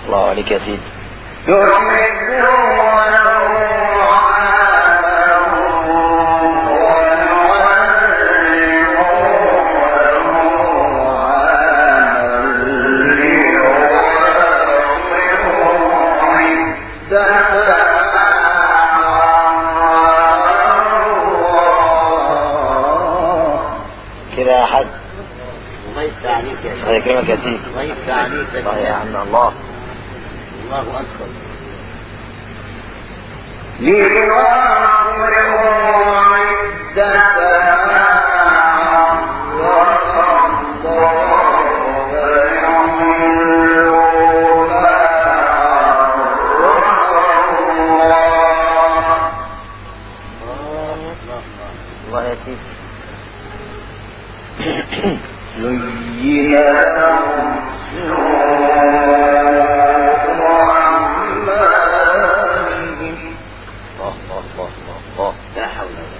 الله عليك يا سيدي. كده يا حاج. الله يفتح عليك يا شيخ. الله يكرمك يا سيدي. الله يفتح عليك الله يا عم الله. الله أكبر. الله يا سيدي. لا حول ولا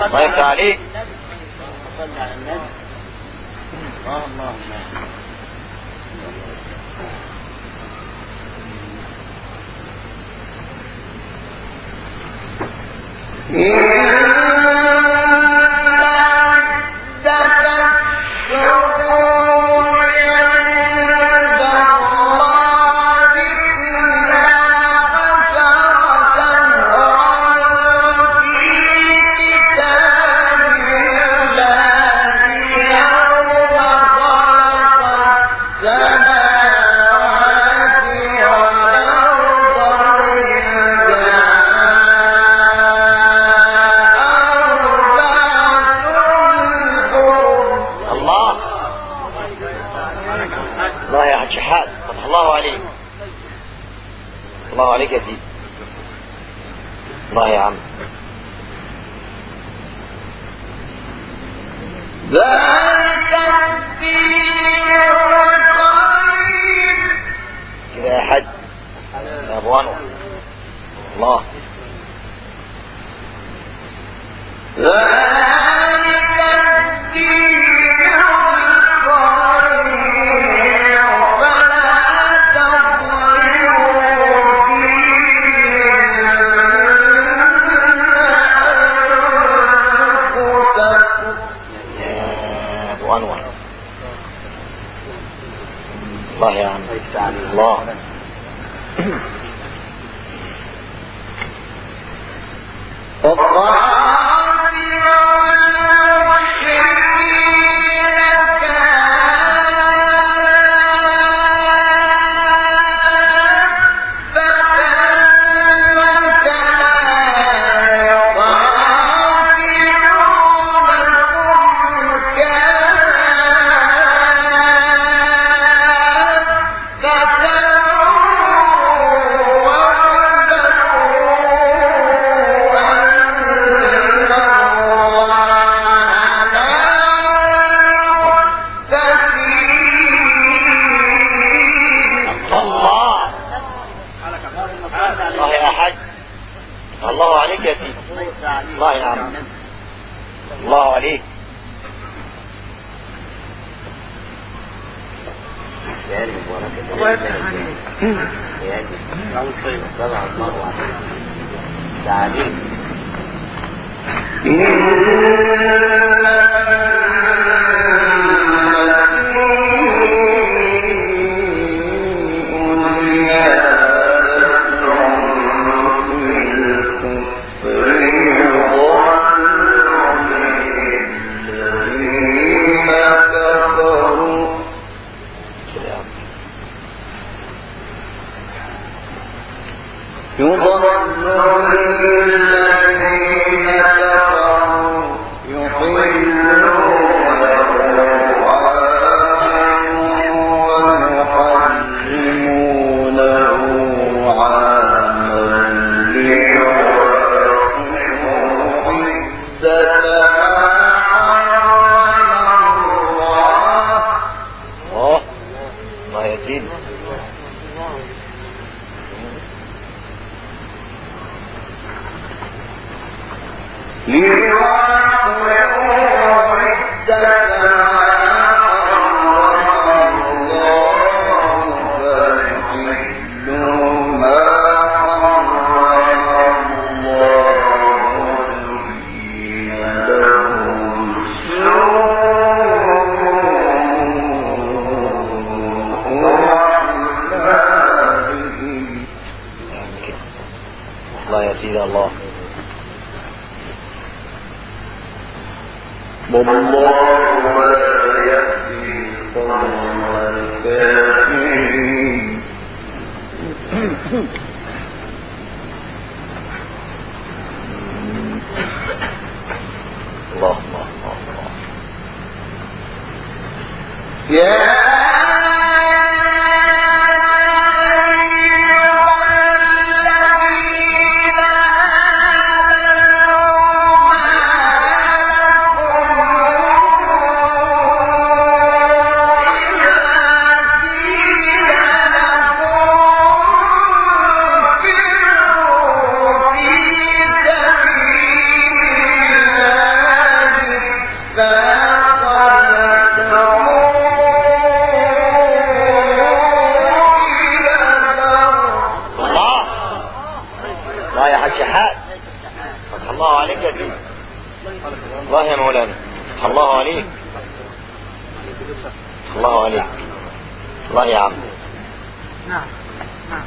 الله يفتح عليك. صلى على النبي. اللهم الله عليك يا سيدي. الله يا عم. ذلك الدين القيم. كده يا حج يا ابو انور. الله. ذلك الدين القيم فلا تظلموا فيه أنفسكم. يا ابو انور. الله يا عم. الله. الله عليك يا سيدي. الله يا عم. الله عليك. الله يفتح عليك. طبعا الله عليك. الله يا سيدي. الله. شحات. فتح الله عليك يا سيدي. الله يا مولانا. فتح الله عليك. فتح الله عليك. الله يا عم. نعم نعم.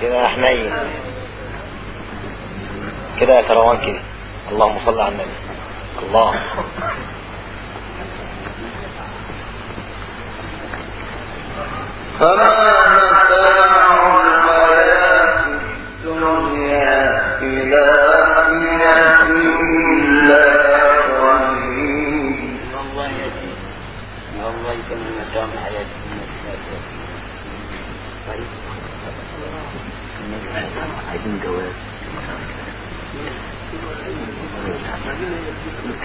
كده يا حنين كده يا كروان كده. اللهم صل على النبي. الله. فما متاع الحياة الدنيا في الآخرة إلا قليل. والله يا سيدي والله كما متاع الحياة الدنيا. طيب عايزين جواز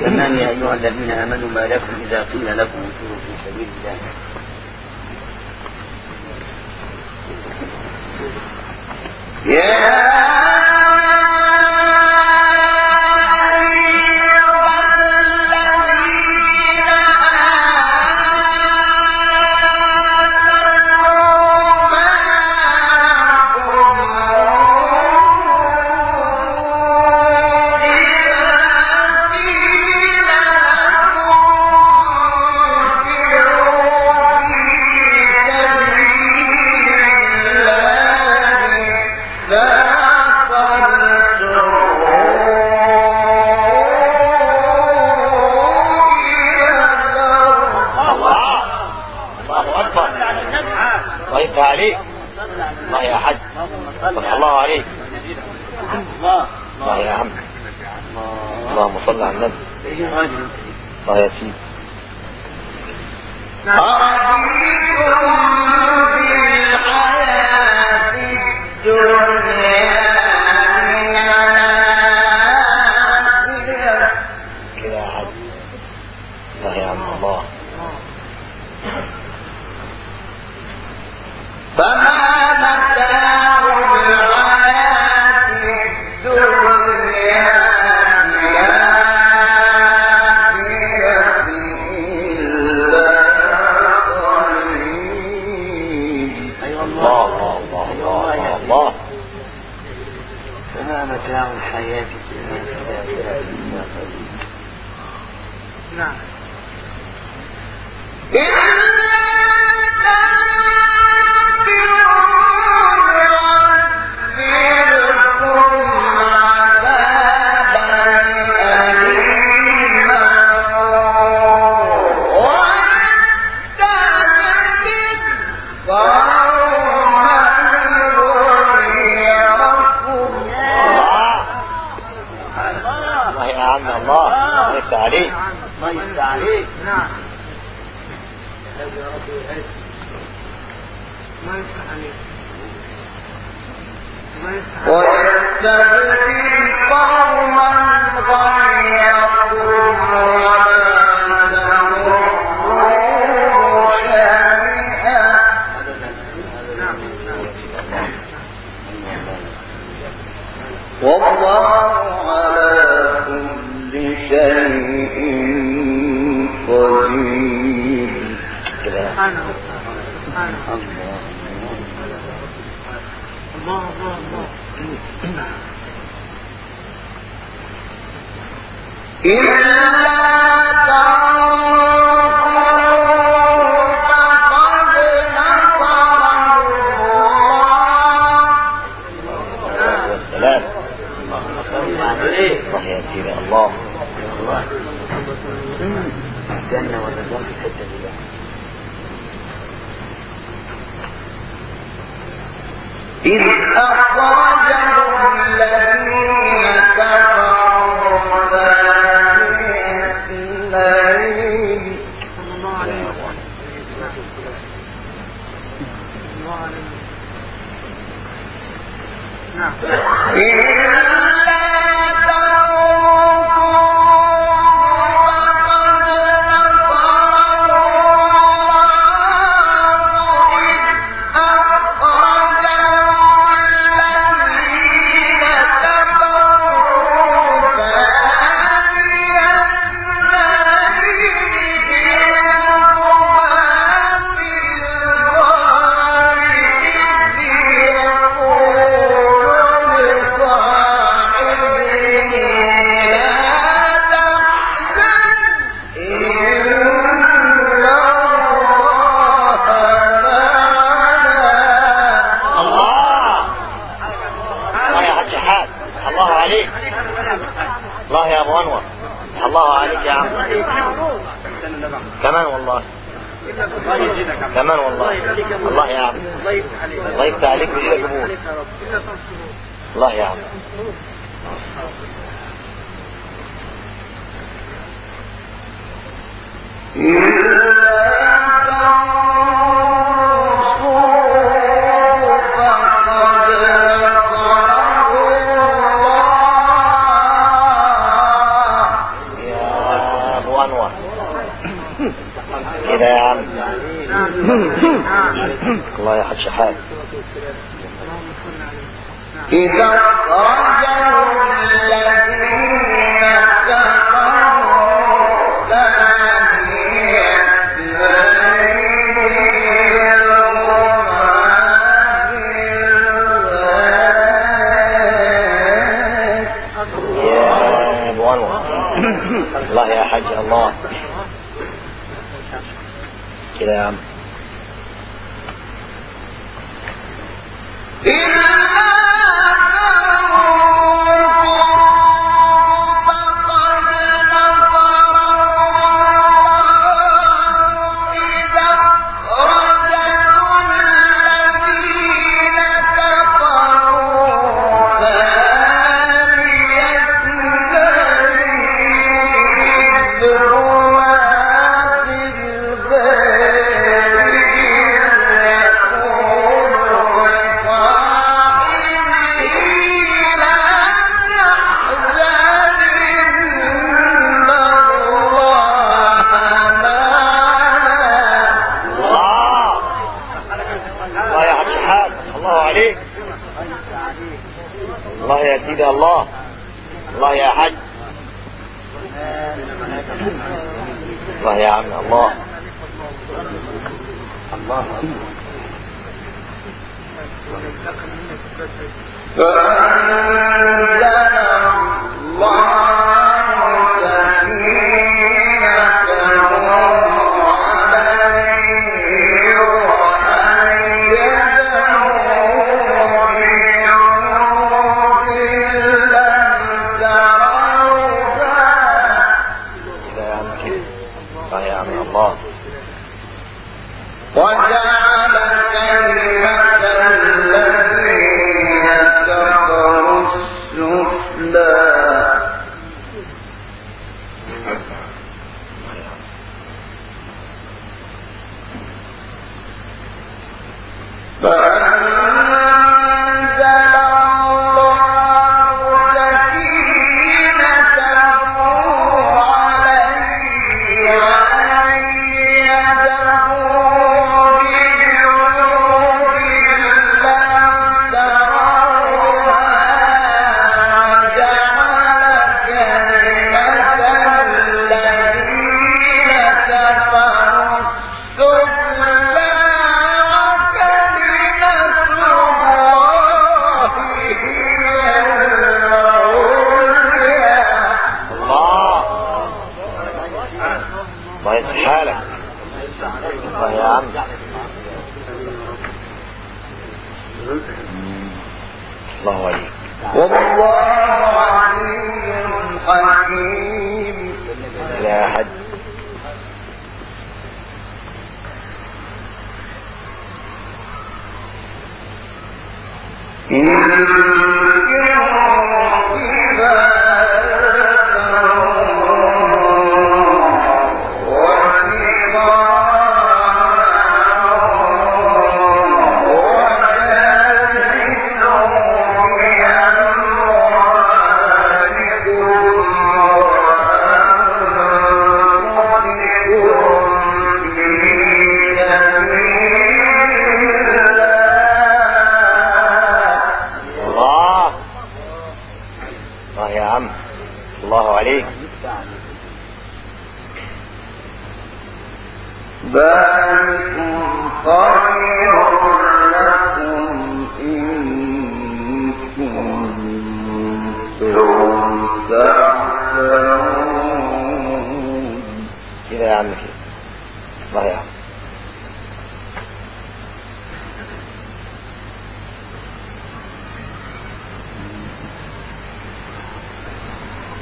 كمان يا أيها الذين آمنوا ما لكم إذا قيل لكم انفروا في سبيل الله عليك. الله يا حج. فتح الله عليك. الله يا عم. اللهم صل على النبي. الله يا سيدي. كده يا حج. الله يا عم. الله. فما متاع الحياة الدنيا إلا قليل. أيوة الله الله الله الله. فما متاع الحياة الدنيا إلا قليل. نعم. الله يفتح عليك. الله يفتح عليك. نعم. ما يفتح عليك. ويستبدل قوما غيركم ولا تمروا شيئا. والله على كل شيء قدير. سبحانه سبحانه. الله الله الله. إلا تنصروا فقد نصره الله. والسلام. الله يا سيدي. الله. الجنة والرضا في حتة الله. إذ أخرجه الذين كفروا ثاني اثنين الله يا ابو انور، الله عليك يا عم. كمان والله، كمان والله. الله يا عم، الله يفتح عليك ويجيلك قبول. الله يا عم. كده يا عم. الله يا حاج شحات. إذا أخرجه الذين كفروا ثاني يا ابو انور. الله يا حاج. الله كده يا عم. الله يا سيدي. الله الله يا حج. الله يا عم. الله الله. فأنزل الله سكينته عليه وأيده بجنود لم تروها. الله يا عم. الله. وجعل كلمة الذين كفروا السفلى. فأنزل الله سكينته عليه وأيده بجنود لم تروها وجعل كلمة الذين كفروا السفلى الله يصلح حالك. الله يا عم. الله عليك. والله عليم حكيم. لا حد. الله عليك. ذلكم خير لكم إن كنتم تعلمون. كده يا عم كده. الله يا عم.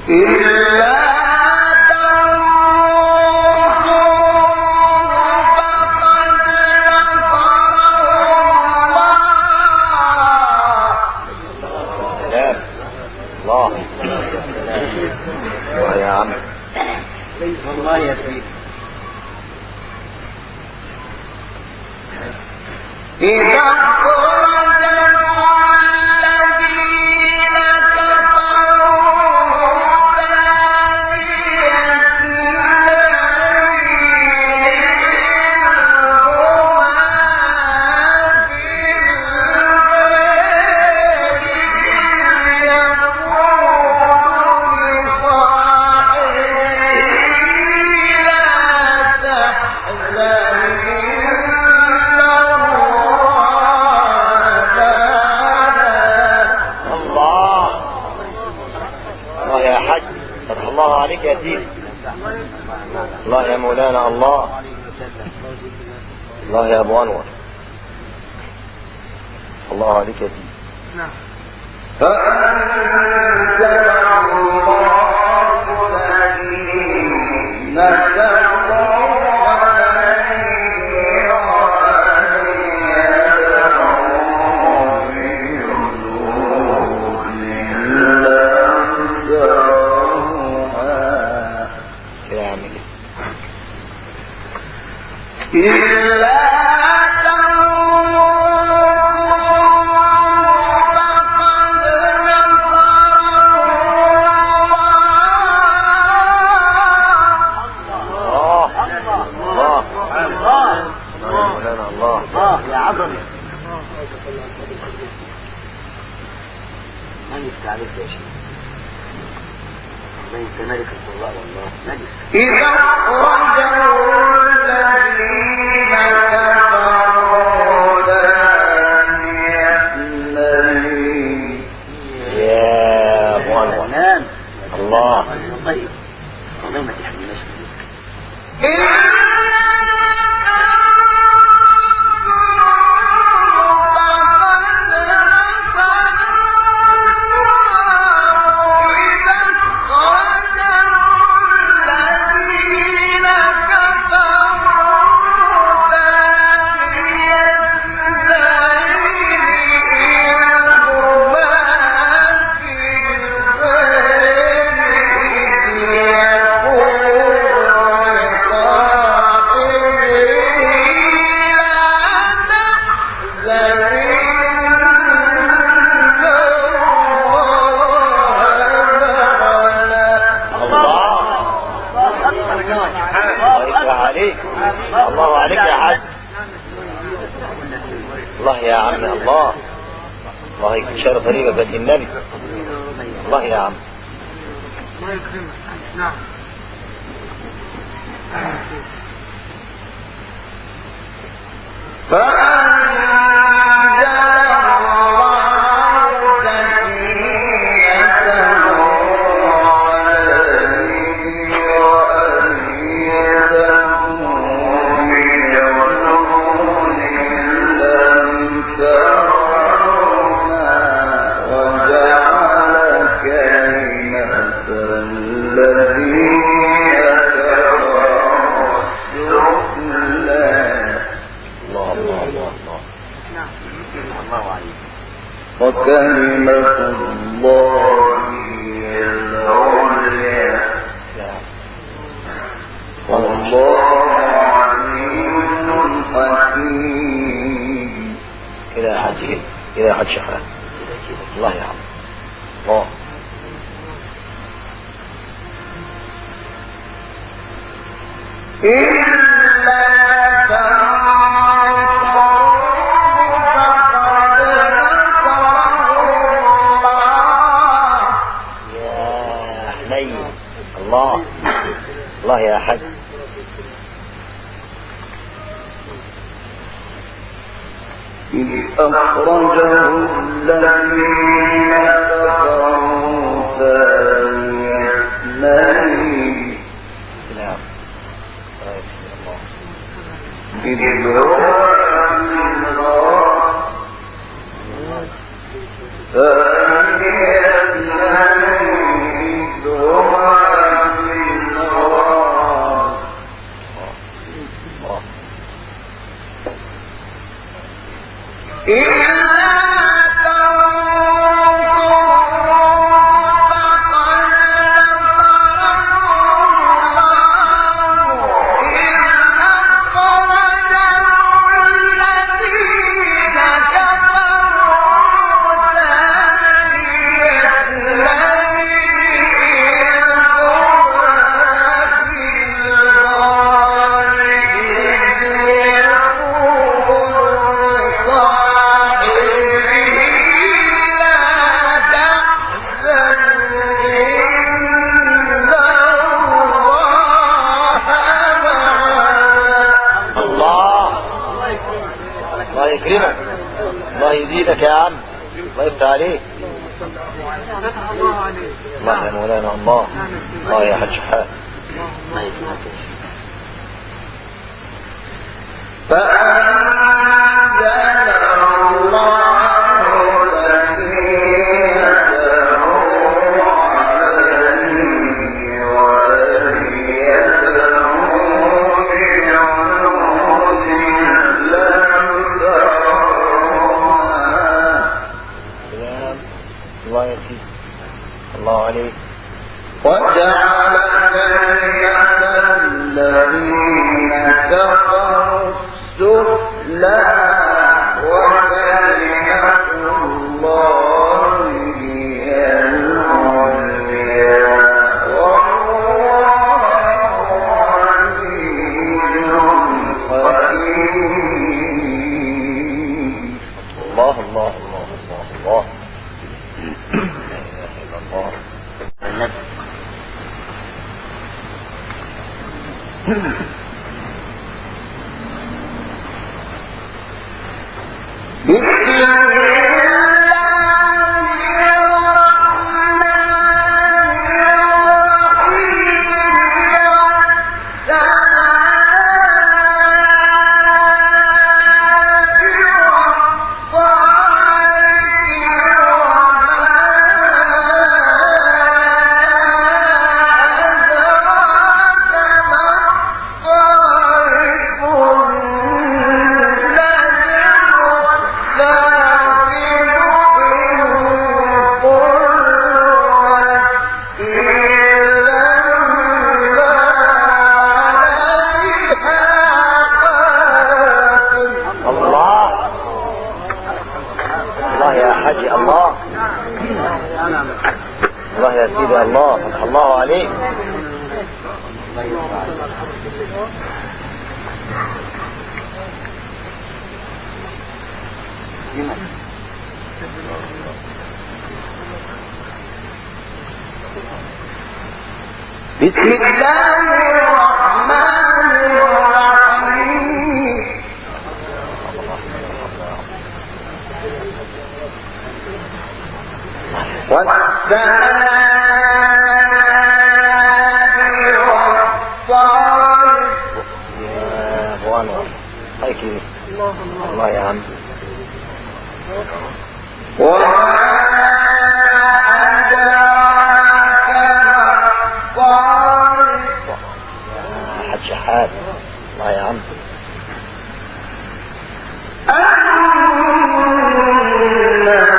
إلا الله يا عم. والله يا سيدي إذا خرجوا الذين كفروا ثاني الله عليك يا سيدي. الله يا مولانا. الله الله يا ابو انور. الله عليك يا سيدي. فأنزل الله سكينته إلا الله يا عظمة. ما يفتح عليك يا شيخ. الله انت ملك الله والله ملك. إذا رجعوا الذين كفروا ثاني يا ابو انور. الله طيب والله ما تحملناش الله عليك يا حاج. الله يا عم. الله الله يكشرف غريبة بيت النبي. الله يا عم. الله يكرمك. نعم. الله كلمة الله هي العليا والله عليم حكيم. إلى حد شفاء الله يعلم. الله إلا الله يا حج. إذ أخرجه الذين كفروا ثاني اثنين إذ هو في الغار ثاني اثنين إذ هو في الغار الله يزيدك يا عم، الله يفتح عليك. الله يا مولانا، الله يا حج حال. فأنزل الله سكينته عليه وأيده بجنود لم تروها. الله يزيد الله عليك. وجعل كلمة الذين كفروا السفلى وكلمة الله هي العليا والله عليم حكيم. الله الله الله الله الله الله. بسم الله الرحمن الله يا سيدي، الله فتح الله عليك. بسم الله الرحمن الرحيم. والسماء والطارق. يا اخوان هيك الله يا عم. وما أدراك ما الطارق. حد شحات الله يا عم. النار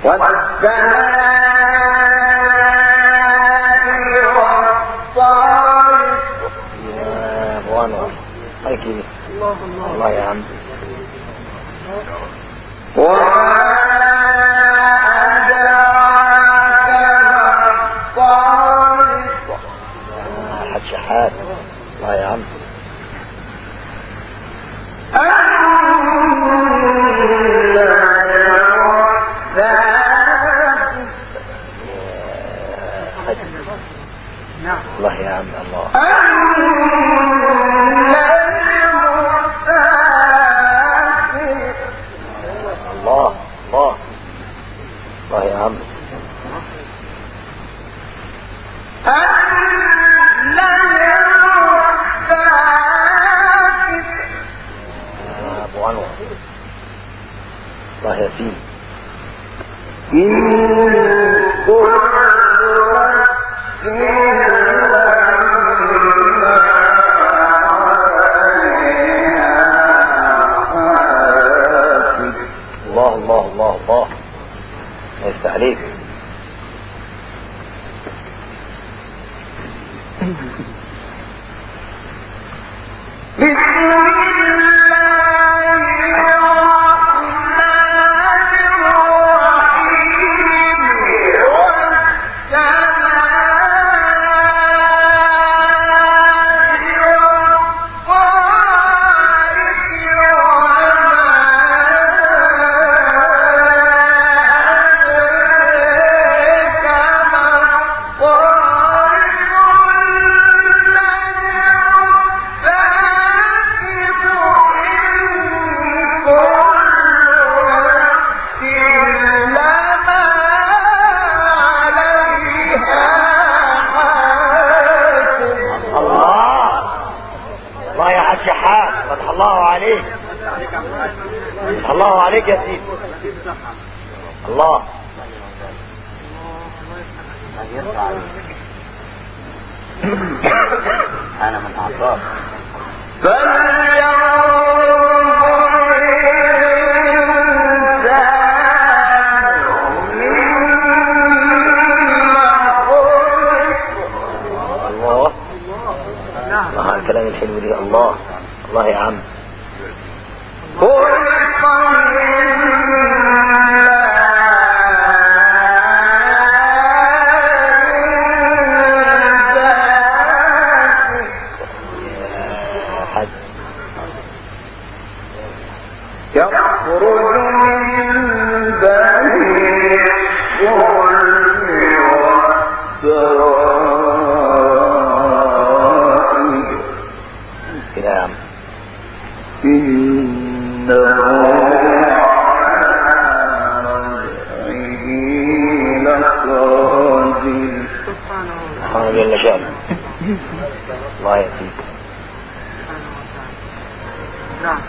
والسماء والطارق. يا ابو انور هيك الله يا عم. وما أدراك ما الطارق. حد شحات الله يا عم. الله يا عم الله. الله الله الله يا عم. ابو انور الله يا سيدي. الله الله الله الله يفتح عليك. شحات فتح الله عليك. فتح الله عليك يا سيدي. الله انا من اعصاب الله الكلام الحلو دي. الله الله يا عم. يخرج من بني الصلب والسرائر. كده يا عم. إنه لقادر. سبحانه جل شأنه. الله يا سيدي. نعم.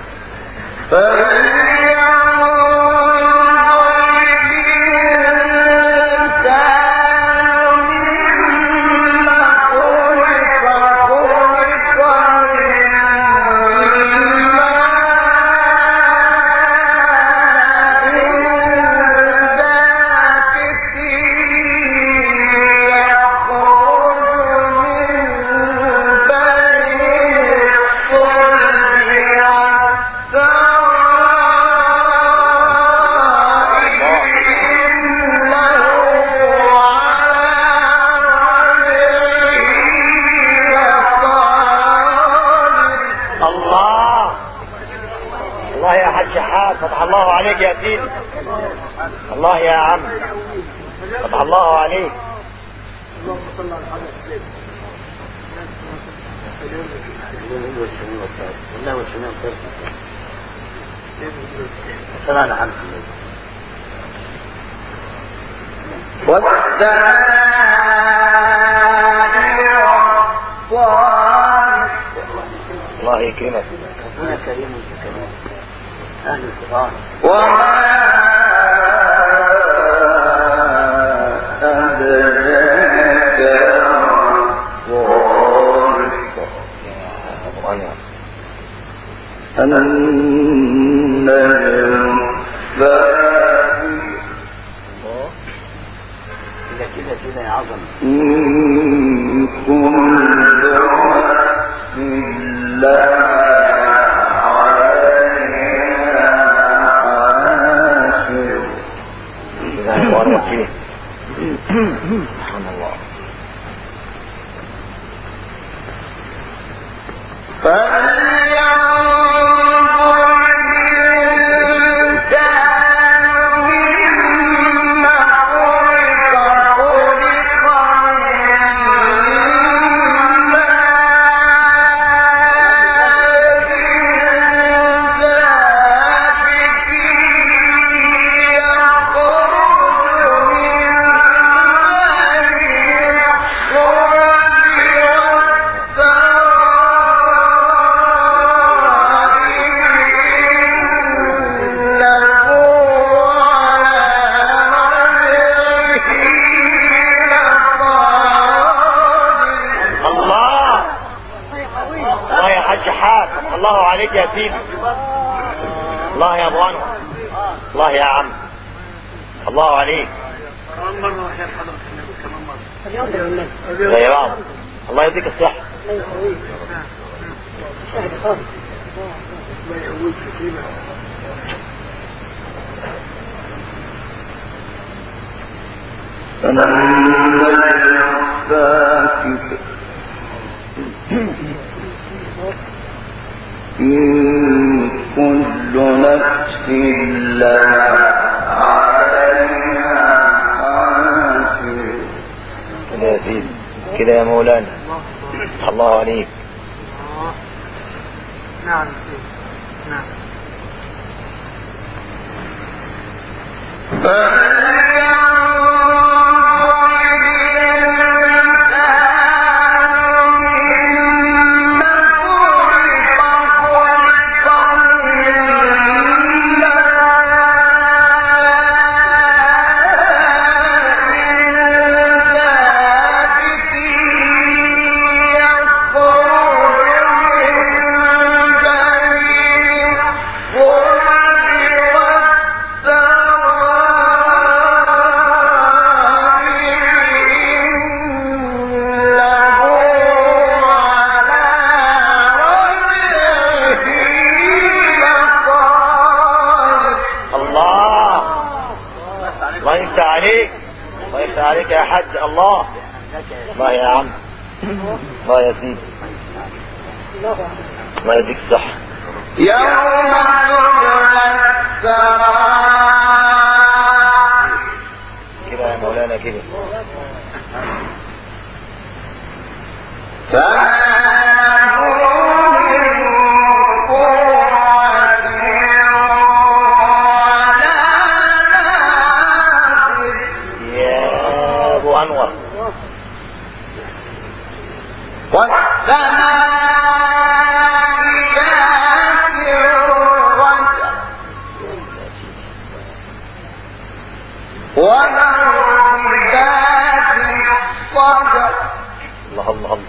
فتح الله عليك يا سيدي. الله يا عم. فتح الله عليك. اللهم صل على محمد. الله والسلام والسلام على محمد. الله يكرمك. ربنا كريم وكريم. أهل القرآن. وما أدراك النجم الثاقب. كده عظم. إن كل إلا عليها سبحان الله. الله عليك يا سيدي. الله يا ابو انور. الله يا عم. الله عليك. غيران. الله يديك الصحة. إن كل نفس لها عليها حافظ. كده يا سيدي، كده يا مولانا. الله عليك. نعم نعم. عليك يا حج. الله. الله يا عم. الله يا سيدي. الله يديك الصحة. يوم تبلى السماء. كده يا مولانا كده. أنور. والسماء ذات الرجع والأرض ذات الصدع. الله الله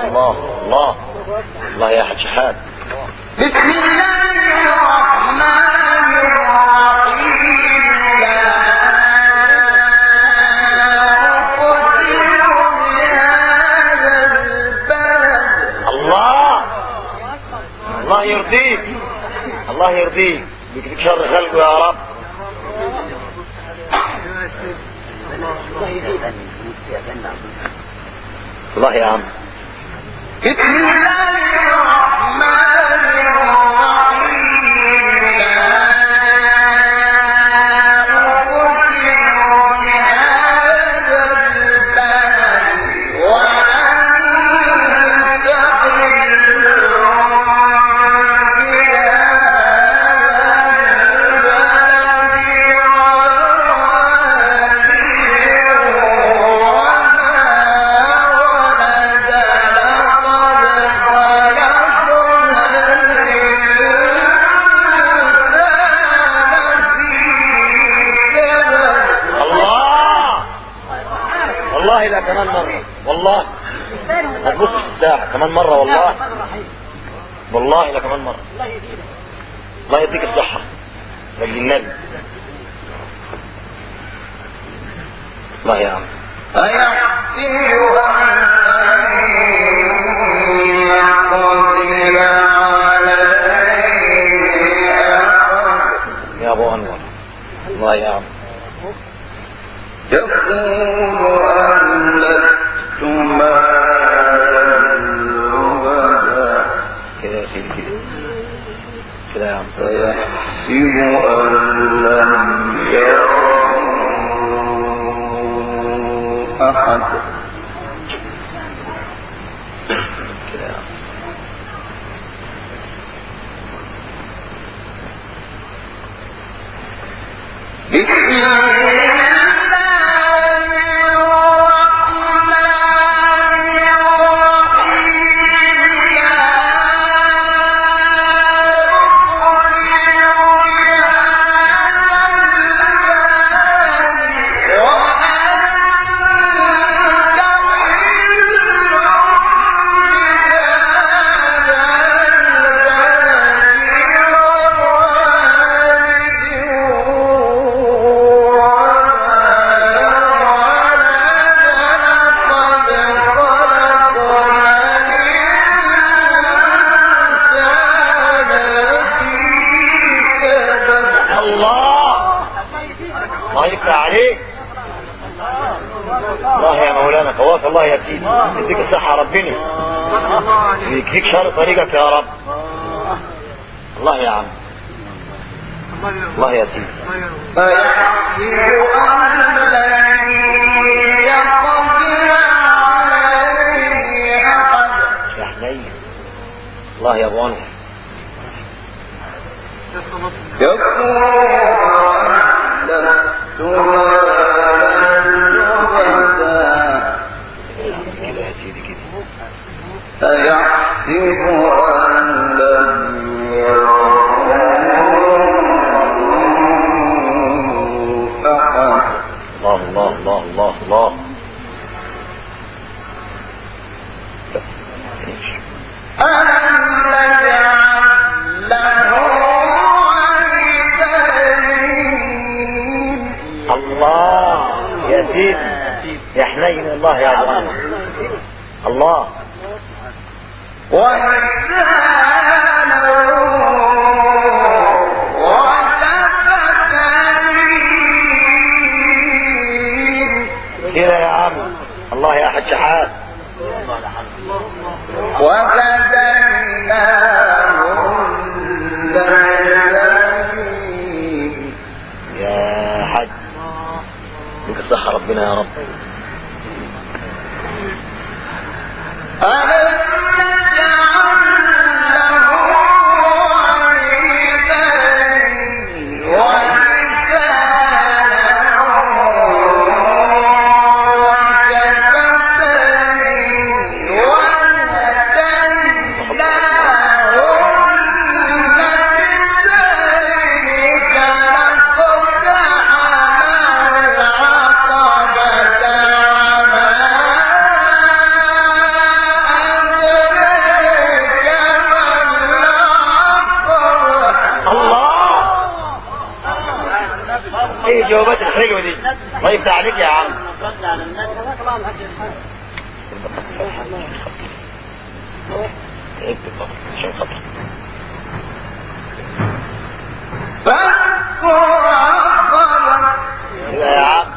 الله. الله يا حج حاد. بسم الله الرحمن الرحيم. لا أقسم بهذا البلد. الله. الله يرضيك. الله يرضيك. بك شر خلقه يا رب. الله يا عم. بسم الله الرحمن الرحيم. لا أقسم بهذا البلد. الساعة كمان مرة والله. والله لا كمان مرة. الله يديك الصحة لأجل النبي. الله يا عم. يا ابو انور الله يا عم. يقول أن لست مالا لبدا كده يا سيدي كده يا عم. فيحسب أن لم يره أحد كده يا عم. بسم الله الله يا سيدي يديك الصحة ربنا يكفيك شر طريقك يا رب. الله يا عم. الله يا سيدي. فيحسب أن لن يقدر عليه أحد. يا حنين الله يا ابو انور. يقول لست مالا لبدا كده يا سيدي كده. فيحسب أن لم يره أحد. الله الله الله الله الله. ألم نجعل له عينين. الله يا سيدي يا حنين الله يا ابو انور. الله ولسانا وشفتين. كده يا عم. الله يا احد شحات. وهديناه النجدين. يا حج لك الصحة ربنا يا رب. ألم نجعل له عينين ولسانا وشفتين وهديناه النجدين. فلاقتحم العقبة ايه الجوابات الحلوة دي. الله يفتح عليك يا عم. عشان خاطر فاذكر عقبة. كده يا عم.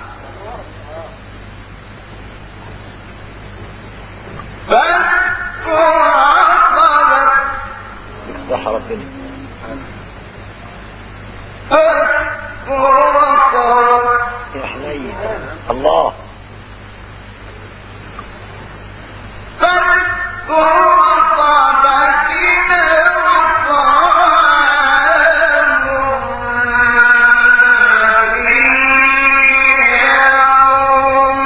فاذكر عقبة. لك الصحة ربنا. فاذكر عقبة. يا حنين الله. فاذكر عقبتنا وطعام في يوم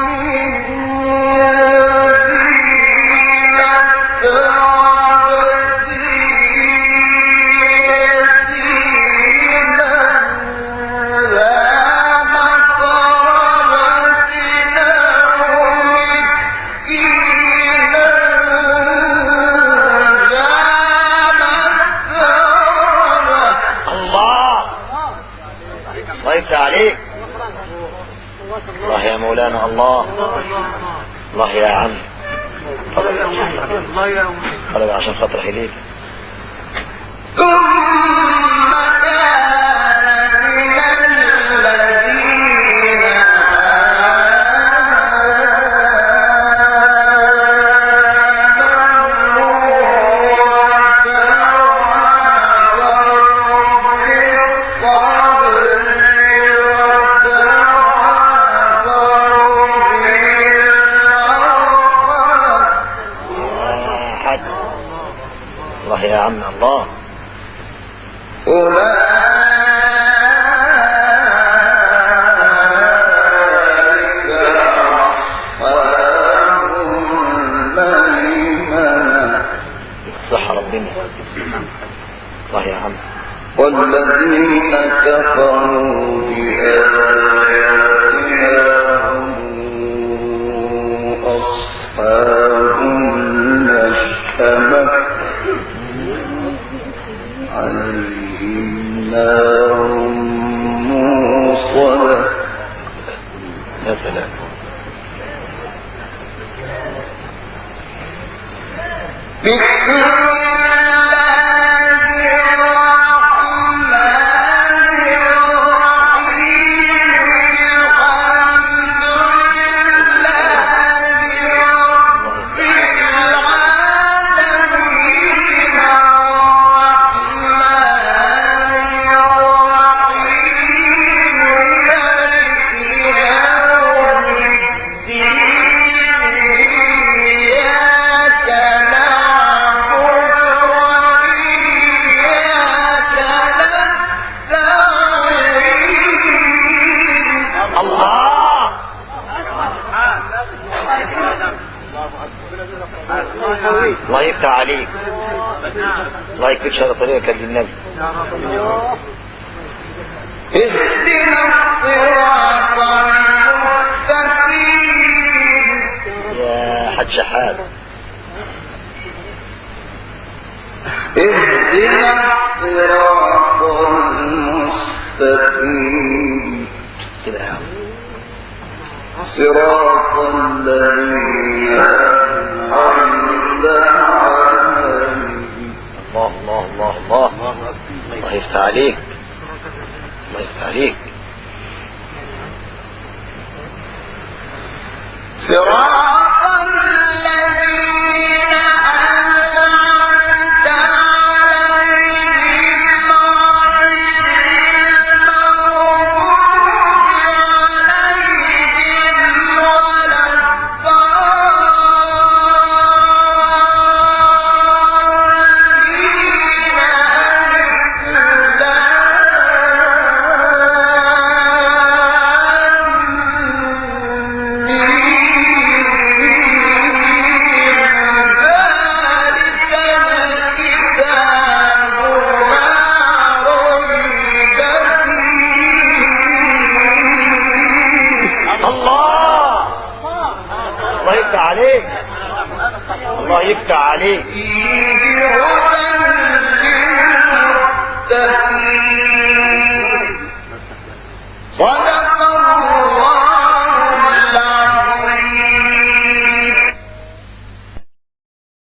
زينة ربتي الله يا عم. الله يا أمي. طلب عشان خاطر حليل. ثم كان من الذين الله يا عم الله. صح ربنا. الله يا عم. والذين كفروا بآياتنا هم أصحاب المشأمة عليهم نار موصدة. يا سلام. بسم الله يفتح عليك. الله يكفيك شر طريقك للنبي. اهدنا الصراط المستقيم. يا حج شحات. اهدنا الصراط المستقيم كده يا عم. صراط الذين أنعمت عليهم. الله الله الله الله. الله يفتح عليك. الله يفتح عليك. صراط الذين أنعمت عليهم غير المغضوب عليهم ولا الله يفتح عليك. فيه هدى للمتقين. صدق